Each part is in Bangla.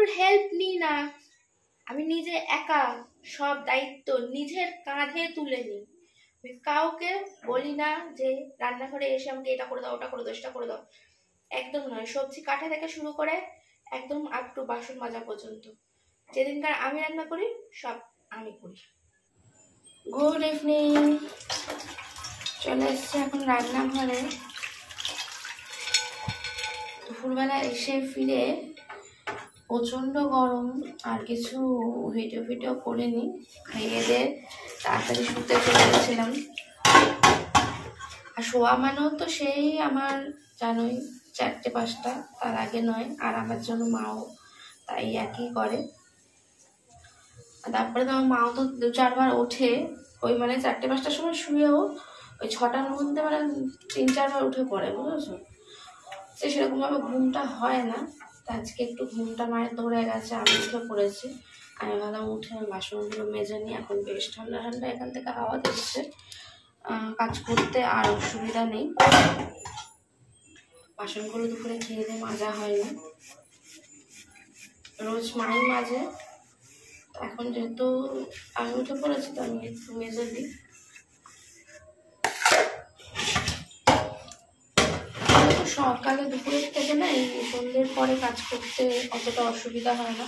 কারোর হেল্প নিই না, আমি নিজে একা সব দায়িত্ব নিজের কাঁধে তুলে নিই। আমি কাউকে বলি না যে রান্নাঘরে এসে আমাকে এটা করে দাও, ওটা করে দাও, সেটা করে দাও, একদম নয়। সবজি কাটা থেকে শুরু করে একদম আপ টু বাসন মাজা পর্যন্ত যেদিনকার আমি রান্না করি সব আমি করি। গুড ইভিনিং, চলে এসছি এখন রান্নাঘরে। দুপুরবেলা এসে ফিরে প্রচন্ড গরম, আর কিছু ভিডিও করিনি, খাইয়ে দিয়ে তাড়াতাড়ি শুতে চলে গেছিলাম। আর শোয়া মানেও তো সেই আমার জানোই 4টে-5টা, তার আগে নয়। আর আমার জন্য মাও তাই একই করে। তারপরে তো আমার মাও তো 2-4 বার ওঠে, ওই মানে 4টে-5টার সময় শুয়েও ওই 6টার মধ্যে মানে 3-4 বার উঠে পড়ে, বুঝেছো? সে সেরকম ভাবে ঘুমটা হয় না। আজকে একটু ঘুমটা মায়ের ধরে গেছে, আমি উঠে পড়েছি। আমি ভাবলাম উঠে বাসনগুলো মেজে নিই, এখন বেশ ঠান্ডা ঠান্ডা এখান থেকে হাওয়া দিচ্ছে, কাজ করতে আর অসুবিধা নেই। বাসনগুলো দুপুরে খেয়ে দিয়ে মাজা হয়নি, রোজ মাই মাজে। এখন যেহেতু আমি উঠে পড়েছি তো আমি একটু মেজে দিই। সকালে দুপুরের থেকে না এই সন্ধ্যের পরে কাজ করতে অতটা অসুবিধা হয় না।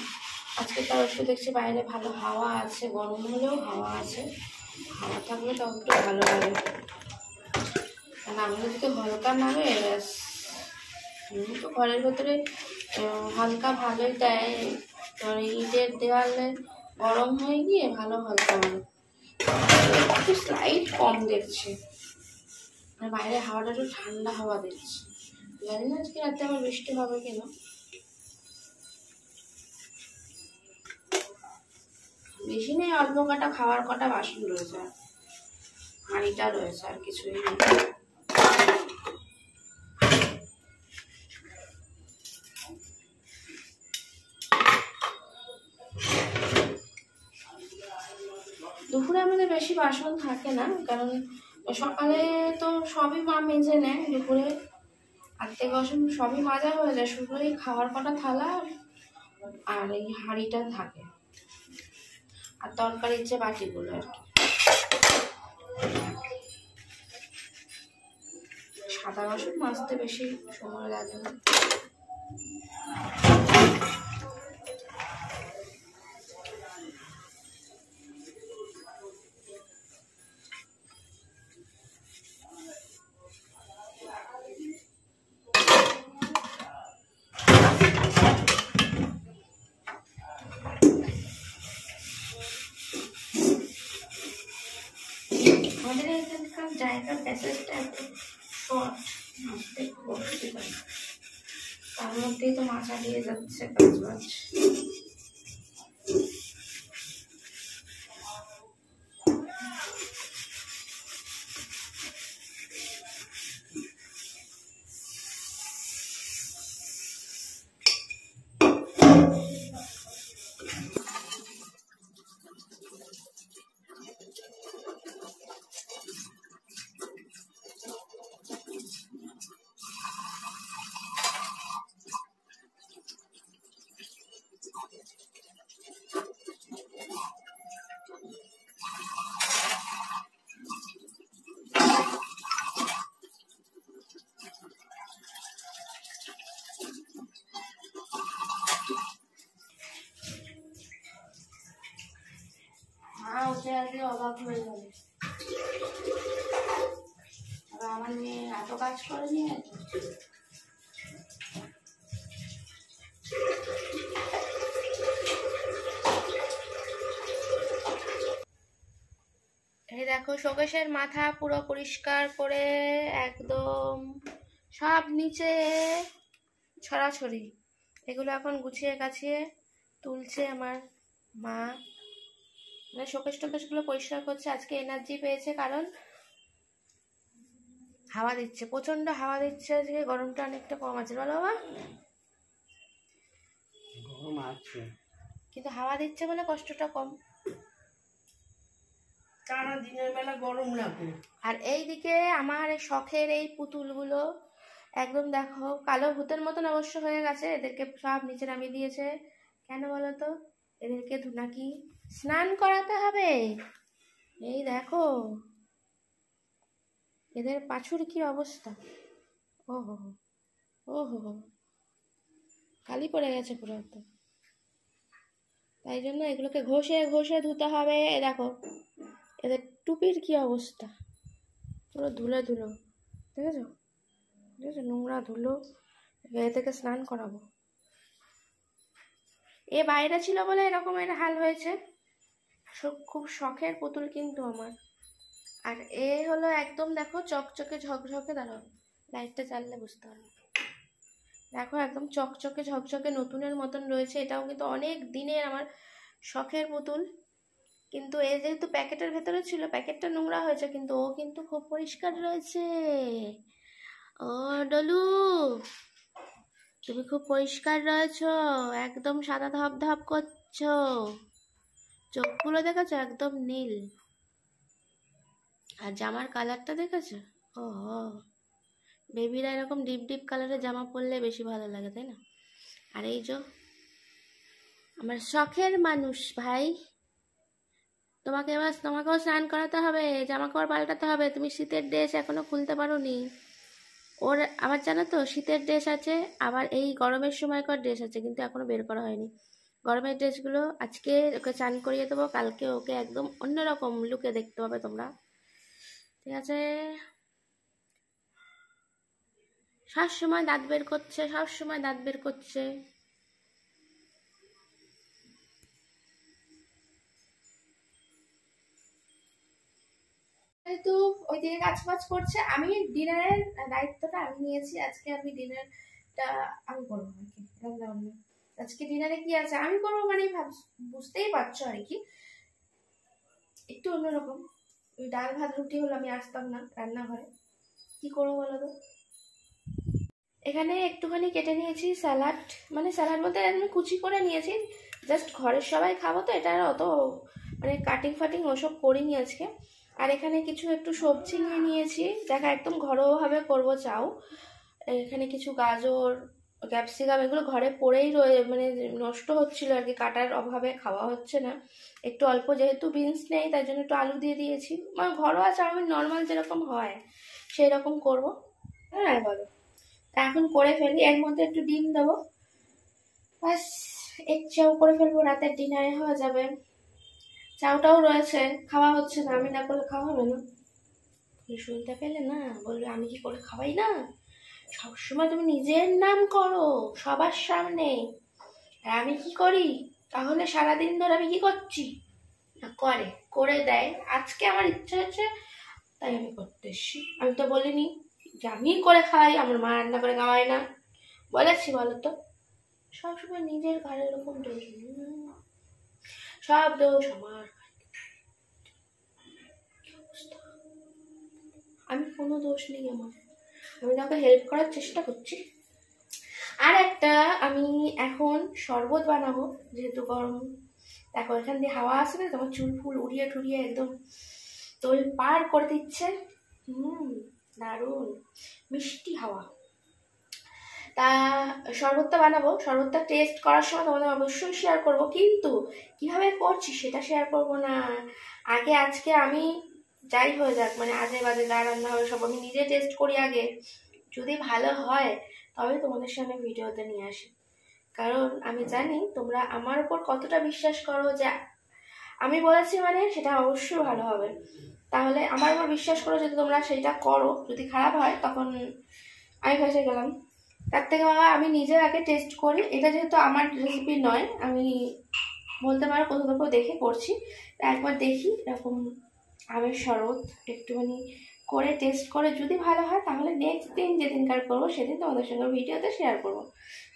আজকে তাও একটু দেখছি বাইরে ভালো হাওয়া আছে, গরম হলেও হাওয়া আছে। হাওয়া থাকলে তাও একটু ভালো লাগে, কারণ আমি যদি হালকা নামে ব্যাস। তো ঘরের ভেতরে হালকা ভালোই দেয়, ইটের দেওয়ালে গরম হয়ে গিয়ে ভালো হালকা হয়, একটু স্লাইড কম দেখছি। বাইরে হাওয়াটা একটু ঠান্ডা হাওয়া দিচ্ছে। জানি না আজকে রাতে আবার বৃষ্টি হবে কিনা। বেশি নেই, অল্প কটা খাওয়ার কটা বাসন রয়েছে, হাঁড়িটা রয়েছে, আর কিছুই নেই। দুপুরে আমাদের বেশি বাসন থাকে না, কারণ সকালে তো সবই মা মেজে নেয়। দুপুরে আর্ধেক বাসন সবই মাজা হয়ে যায়, শুধু এই খাওয়ার কটা থালা আর এই হাঁড়িটা থাকে, আর তরকারির যে বাটিগুলো আর কি। সাদা বাসন মাজতে বেশি সময় লাগে না। আমাদের এখানকার জায়গার প্যাসেজটা একটু শর্ট, মাছতে খুব অসুবিধা, তার মধ্যেই তো মাছ হারিয়ে যাচ্ছে কাজ। উঠে আসলে অবাক হয়ে যাবে, আমার মেয়ে এত কাজ করে নিয়ে। এই দেখো শোকেশের মাথা পুরো পরিষ্কার করে একদম সব নিচে ছড়াছড়ি, এগুলো এখন গুছিয়ে গাছিয়ে তুলছে আমার মা। মানে শোকেশ টোকেশগুলো পরিষ্কার করছে। আজকে এনার্জি পেয়েছে কারণ হাওয়া দিচ্ছে, প্রচন্ড হাওয়া দিচ্ছে আজকে, গরমটা অনেকটা কম আছে। বলো বাবা? গরম আছে কিন্তু হাওয়া দিচ্ছে বলে কষ্টটা কম। টানা দিনের বেলা গরম লাগে। আর এইদিকে আমার এই শখের এই পুতুলগুলো একদম দেখো কালো ভূতের মতন অবশ্য হয়ে গেছে, এদেরকে সব নিচে নামিয়ে দিয়েছে, কেন বলো তো? এদেরকে নাকি স্নান করাতে হবে। এই দেখো এদের পাছুর কি অবস্থা। ওহো ওহো, কালি পড়ে গেছে পুরো একদম। তাই জন্য এগুলোকে ঘষে ঘষে ধুতে হবে। দেখো এদের টুপির কি অবস্থা, পুরো ধুলো ধুলো, দেখেছো? দেখেছো নোংরা ধুলো। এ থেকে স্নান করাবো। এ বাইরে ছিল বলে এরকমের হাল হয়েছে। খুব শখের পুতুল কিন্তু আমার। আর এ হলো একদম দেখো চকচকে ঝকঝকে। দাঁড়াও লাইটটা চাললে বুঝতে পারবে। দেখো একদম চকচকে ঝকঝকে নতুনের মতন রয়েছে। এটাও কিন্তু অনেক দিনের আমার শখের পুতুল। কিন্তু এ যেহেতু প্যাকেটের ভেতরে ছিল, প্যাকেটটা নোংরা হয়েছে, কিন্তু ও কিন্তু খুব পরিষ্কার রয়েছে। ও ডলু, তুমি খুব পরিষ্কার রয়েছো, একদম সাদা ধপ ধপ করছো। চোখগুলো দেখেছো একদম নীল। আর জামার কালারটা দেখেছো? ও বেবিরা এরকম ডিপ ডিপ কালারের জামা পরলে বেশি ভালো লাগে, তাই না? আর এই যে আমার শখের মানুষ ভাই, তোমাকেও স্নান করাতে হবে, জামা কাপড় পাল্টাতে হবে। তুমি শীতের ড্রেস এখনো খুলতে পারোনি। ওর আবার জানো তো শীতের ড্রেস আছে, আবার এই গরমের সময়কার ড্রেস আছে, কিন্তু এখনো বের করা হয়নি। গরমের ড্রেসগুলো আজকে ওকে চান করিয়ে দেবো, কালকে ওকে একদম অন্যরকম লুকে দেখতে পাবে তোমরা, ঠিক আছে? সবসময় দাঁত বের করছে, সবসময় দাঁত বের করছে। তো ওইদিকে কাজ বাজ করছে, আমি ডিনারের দায়িত্বটা আমি নিয়েছি। আজকে আমি ডিনারটা আমি করবো আর কি, রান্না বান্না। আজকে ডিনারে কি আছে আমি করবো, মানে বুঝতেই পারছো আর কি, একটু অন্যরকম। ওই ডাল ভাত রুটি হলো আমি আসতাম না রান্নাঘরে, কি করবো বলো তো? এখানে একটুখানি কেটে নিয়েছি স্যালাড, মানে স্যালাড বলতে আমি কুচি করে নিয়েছি, জাস্ট ঘরের সবাই খাবো তো, এটা অত মানে কাটিং ফাটিং ওসব করিনি আজকে। আর এখানে কিছু একটু সবজি নিয়ে নিয়েছি, দেখা একদম ঘরোয়াভাবে করবো চাও। এখানে কিছু গাজর, ক্যাপসিকাম, এগুলো ঘরে পড়েই মানে নষ্ট হচ্ছিল আর কি, কাটার অভাবে খাওয়া হচ্ছে না। একটু অল্প, যেহেতু বিনস নেই তাই জন্য একটু আলু দিয়ে দিয়েছি, মানে ঘরোয়া চাউমিন নর্মাল যেরকম হয় সেই রকম করবো। হ্যাঁ বলো, তা এখন করে ফেলি, এর মধ্যে একটু ডিম দেবো, বাস এক চাও করে ফেলবো, রাতের ডিনারে হয়ে যাবে। চাউটাও রয়েছে, খাওয়া হচ্ছে না, আমি না করলে খাওয়া হবে না। শুনতে পেলে না, বলবে আমি কি করে খাওয়াই না। সবসময় তুমি নিজের নাম করো সবার সামনে, আর আমি কি করি তাহলে? সারাদিন ধরে আমি কি করছি না করে দেয়। আজকে আমার ইচ্ছা হচ্ছে তাই আমি করতে এসছি। আমি তো বলিনি যে আমি করে খাওয়াই, আমার মা রান্না করে খাওয়াই না, বলেছি বলো তো? সবসময় নিজের ঘরের ওরকম দোষ, সব দোষ আমার। আমি কোনো দোষ নেই আমার, আমি তাকে হেল্প করার চেষ্টা করছি। আর একটা আমি এখন শরবত বানাবো, যেহেতু গরম। দেখো এখান দিয়ে হাওয়া আসে না, তোমার চুল ফুল উড়িয়ে টুড়িয়ে একদম তোল পার করে দিচ্ছে। দারুণ মিষ্টি হাওয়া। তা শরবতটা বানাবো, শরবতটা টেস্ট করার সময় তোমাদের অবশ্যই শেয়ার করব, কিন্তু কিভাবে করছি সেটা শেয়ার করব না। আগে আজকে আমি যাই হয়ে যাক, মানে আজে বাজে যা রান্না হবে সব আমি নিজে টেস্ট করি আগে, যদি ভালো হয় তবে তোমাদের সামনে ভিডিওতে নিয়ে আসি। কারণ আমি জানি তোমরা আমার উপর কতটা বিশ্বাস করো, যে আমি বলেছি মানে সেটা অবশ্যই ভালো হবে। তাহলে আমার উপর বিশ্বাস করো, যদি তোমরা সেইটা করো, যদি খারাপ হয় তখন আমি ফেসে গেলাম। তার থেকে বাবা আমি নিজে আগে টেস্ট করি। এটা যেহেতু আমার রেসিপি নয়, আমি বলতে পারো কোথাও কোথাও দেখে করছি, একবার দেখি এরকম আমের শরবত একটুখানি করে টেস্ট করে, যদি ভালো হয় তাহলে নেক্সট দিন যেদিনকার করবো সেদিন তোমাদের সঙ্গে ভিডিওতে শেয়ার করবো,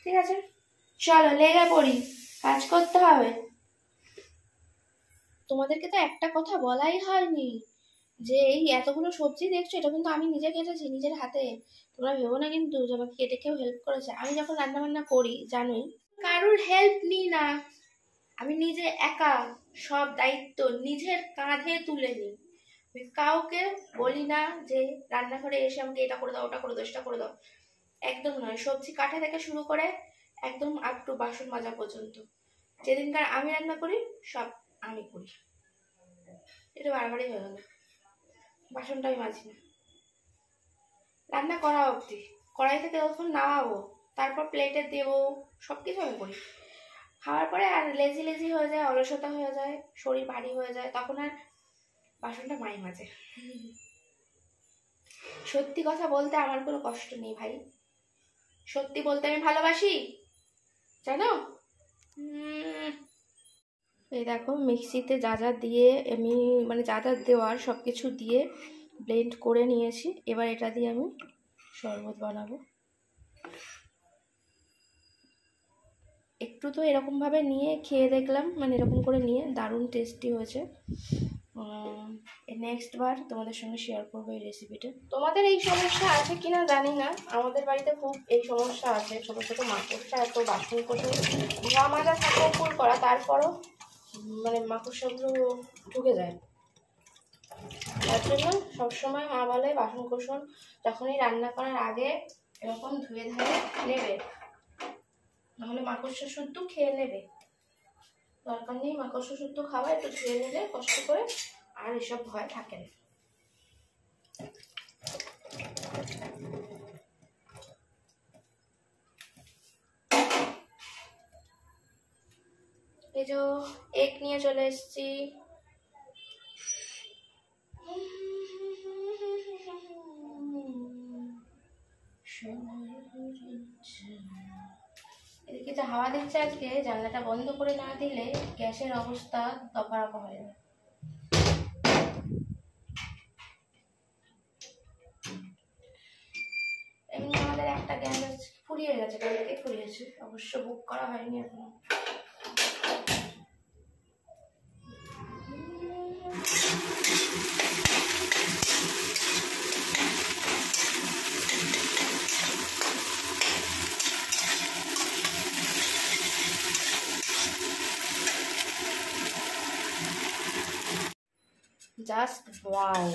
ঠিক আছে? চলো লেগে পড়ি, কাজ করতে হবে। তোমাদেরকে তো একটা কথা বলাই হয়নি, যে এই এতগুলো সবজি দেখছো এটা কিন্তু আমি নিজে কেটেছি নিজের হাতে। তোমরা ভেবো না কিন্তু যে আমাকে কেটে কেউ হেল্প করেছে। আমি যখন রান্না বান্না করি জানোই, কারোর হেল্প নিই না, আমি নিজে একা সব দায়িত্ব নিজের কাঁধে তুলে নিই। আমি কাউকে বলি না যে রান্নাঘরে এসে আমাকে এটা করে দাও, ওটা করে দাও, সেটা করে দাও, একদম নয়। সবজি কাটা থেকে শুরু করে একদম আপ টু বাসন মাজা পর্যন্ত যেদিনকার আমি রান্না করি সব আমি করি। এটা বারবারই হয়ে গেল। বাসনটা আমি মাজি না, রান্না করা অবধি। কড়াই থেকে যখন নামাবো তারপর প্লেটে দেবো, সব কিছু আমি করি। খাওয়ার পরে আর লেজি লেজি হয়ে যায়, অলসতা হয়ে যায়, শরীর ভারী হয়ে যায়, তখন আর বাসনটা মাই মাজে। সত্যি কথা বলতে আমার কোনো কষ্ট নেই ভাই, সত্যি বলতে আমি ভালোবাসি, জানো। এই দেখো মিক্সিতে যা যা দিয়ে আমি মানে যা যা দেওয়ার সব কিছু দিয়ে ব্লেন্ড করে নিয়েছি। এবার এটা দিয়ে আমি শরবত বানাবো। একটু তো এরকমভাবে নিয়ে খেয়ে দেখলাম, মানে এরকম করে নিয়ে দারুণ টেস্টি হয়েছে। নেক্সট বার তোমাদের সঙ্গে শেয়ার করবো এই রেসিপিটা। তোমাদের এই সমস্যা আছে কিনা জানি না, আমাদের বাড়িতে খুব এই সমস্যা আছে। ছোটো ছোটো মাকড়সা, এত বাসন কোসন ধোয়া মাজা থাকে ফুল করা, তারপরও মানে মাকড়সাগুলো ঢুকে যায়। তার জন্য সবসময় মা বলে বাসন কোসন যখনই রান্না করার আগে এরকম ধুয়ে ধারে নেবে, নাহলে মাকড়সা শুদ্ধ খেয়ে নেবে। দরকার নেই মাকড়সা শুদ্ধ খাওয়া, একটু ধুয়ে নিলে কষ্ট করে, আর এসব ভয় থাকে না। এই যে এগ নিয়ে চলে এসেছি। এদিকে যে হাওয়া দিচ্ছে আজকে, জানলাটা বন্ধ করে না দিলে গ্যাসের অবস্থা দফারফা হয়ে যাবে। এমনি আমাদের একটা গ্যাস ফুরিয়ে গেছে, কালকে ফুরিয়েছে, অবশ্য বুক করা হয়নি এখনো। জাস্ট ওয়াও,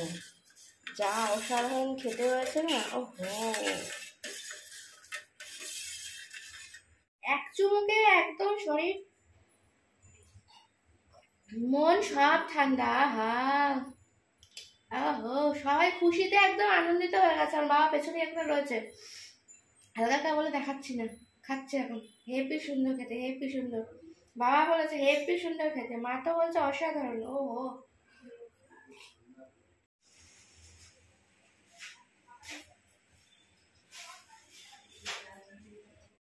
যা অসাধারণ খেতে হয়েছে না। ওহো, এক চুমুকে একদম শরীর মন সব ঠান্ডা। হা ওহো, সবাই খুশিতে একদম আনন্দিত হয়ে গেছে। আমার বাবা পেছনে একটা রয়েছে, হালকা বলে দেখাচ্ছি না, খাচ্ছে এখন। হেপি সুন্দর খেতে, হেপি সুন্দর। বাবা বলেছে হেপি সুন্দর খেতে, মা তো বলছে অসাধারণ। ওহো,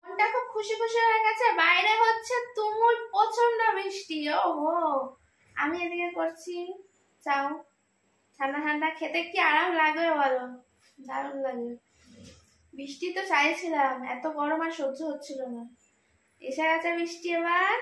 মনটা খুব খুশি খুশি হয়ে গেছে। বাইরে হচ্ছে তুমুল প্রচন্ড বৃষ্টি। ওহো, আমি এদিকে করছি চাও, ঠান্ডা ঠান্ডা খেতে কি আরাম লাগবে বলো, দারুণ লাগবে। বৃষ্টি তো চাইছিলাম, এত গরম আর সহ্য হচ্ছিল না, এসে গেছে বৃষ্টি এবার।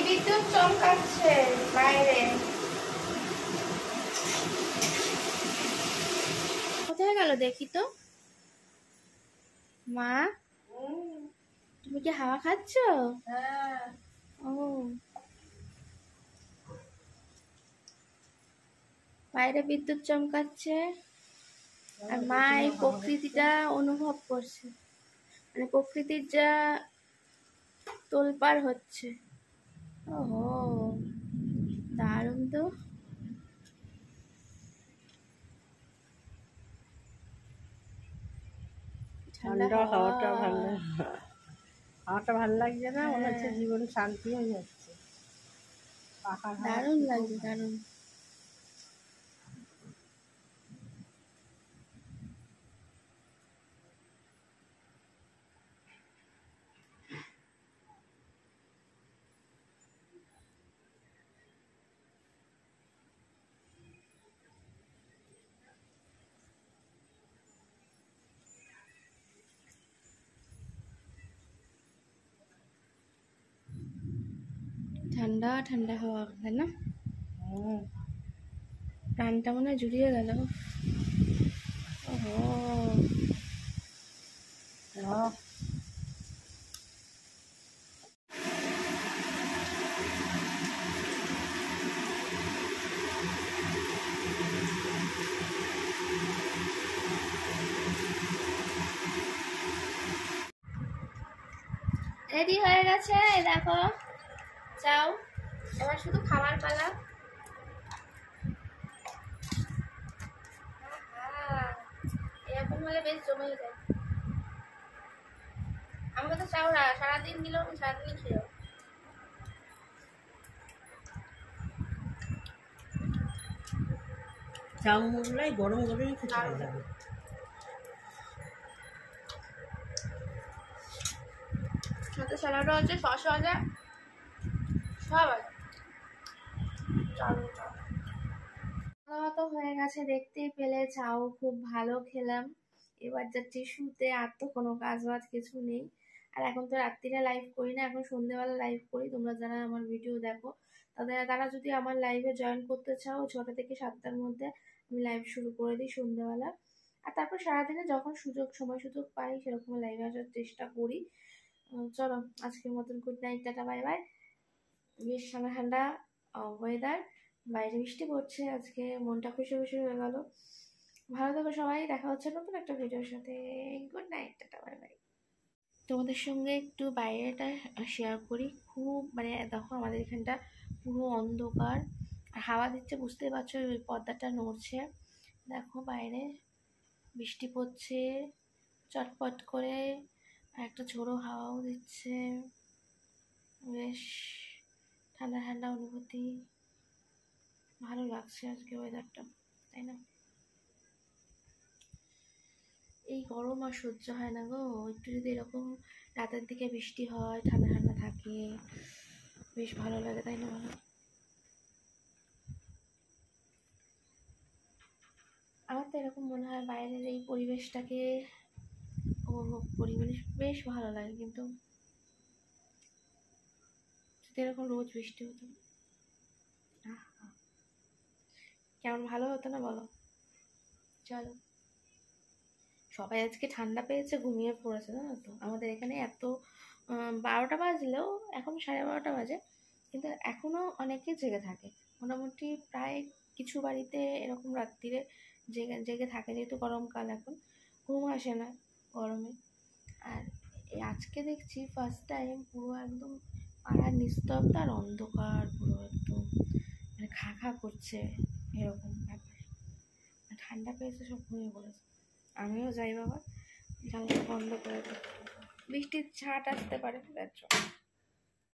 বিদ্যুৎ চমকাচ্ছে বাইরে। কোথায় গেল দেখি তো। মা, তুমি কি হাওয়া খাচ্ছ? ও, বাইরে বিদ্যুৎ চমকাচ্ছে। আর মা এই প্রকৃতিটা অনুভব করছে, মানে প্রকৃতির যা তোলপাড় হচ্ছে। ওহো, দারুণ তো। ঠান্ডা হাওয়াটা ভালো, হাওয়াটা ভালো লাগছে না? মনে হচ্ছে জীবন শান্তি হয়ে যাচ্ছে। দারুণ লাগছে, দারুণ। ঠান্ডা ঠান্ডা হাওয়া, তাই না? প্রাণটা মনে হয় জুড়িয়ে গেল। ওহো, রেডি হয়ে গেছে, দেখো যাও, এবার শুধু খাবার পালা। এরকম হলে বেশ জমে যায়। আমাকে তো চাও সারাদিন দিল, আমি সারাদিনই খেয়ে যাবো। চাউ মুগলাই গরম গরমই খেতে ভালো লাগে। সাথে স্যালাডও আছে, সসও আছে, সব আছে। খাওয়া তো হয়ে গেছে, দেখতেই পেলে। চাও খুব ভালো খেলাম। এবার যাচ্ছি শুতে, আর তো কোনো কাজ বাজ কিছু নেই। আর এখন তো রাত্রিরে লাইভ করি না, এখন সন্ধ্যেবেলা লাইভ করি। তোমরা যারা আমার ভিডিও দেখো তারা যদি আমার লাইভে জয়েন করতে চাও, 6টা থেকে 7টার মধ্যে আমি লাইভ শুরু করে দিই সন্ধ্যেবেলা। আর তারপর সারাদিনে যখন সময় সুযোগ পাই সেরকম লাইভে আসার চেষ্টা করি। চলো, আজকের মতন good night, tata, bye bye. বেশ ঠান্ডা ঠান্ডা ওয়েদার, বাইরে বৃষ্টি পড়ছে আজকে, মনটা খুশি খুশি হয়ে গেল। ভালো থেকো সবাই, দেখা হচ্ছে নতুন একটা ভিডিওর সাথে। Good night, tata, bye bye. তোমাদের সঙ্গে একটু বাইরেটা শেয়ার করি। খুব মানে দেখো, আমাদের এখানটা পুরো অন্ধকার, আর হাওয়া দিচ্ছে, বুঝতেই পারছো, ওই পর্দাটা নড়ছে। দেখো বাইরে বৃষ্টি পড়ছে চটপট করে, আর একটা ঝোড়ো হাওয়াও দিচ্ছে। বেশ ঠান্ডা ঠান্ডা অনুভূতি, ভালো লাগছে আজকে ওয়েদারটা, তাই না? এই গরম আর সহ্য হয় না গো। একটু যদি এরকম রাতের দিকে বৃষ্টি হয়, ঠান্ডা ঠান্ডা থাকে, বেশ ভালো লাগে, তাই না? বলো, আমার তো এরকম মনে হয় বাইরের এই পরিবেশটাকে উপভোগ করি, মানে বেশ ভালো লাগে। কিন্তু যদি এরকম রোজ বৃষ্টি হতো, কেমন ভালো হতো না বলো? চলো, সবাই আজকে ঠান্ডা পেয়েছে, ঘুমিয়ে পড়েছে, জানো তো। আমাদের এখানে এত 12টা বাজলেও, এখন 12:30 বাজে, কিন্তু এখনও অনেকে জেগে থাকে। মোটামুটি প্রায় কিছু বাড়িতে এরকম রাত্রিরে জেগে জেগে থাকে, যেহেতু গরমকাল, এখন ঘুম আসে না গরমে। আর আজকে দেখছি ফার্স্ট টাইম পুরো একদম পাড়ার নিস্তব্ধ আর অন্ধকার, পুরো একদম মানে খা খা করছে, এরকম ব্যাপার। ঠান্ডা পেয়েছে, সব ঘুমিয়ে পড়েছে। আমিও যাই বাবা, জানলা বন্ধ করে দিই, বৃষ্টির ছাট আসতে পারে, তার জন্য।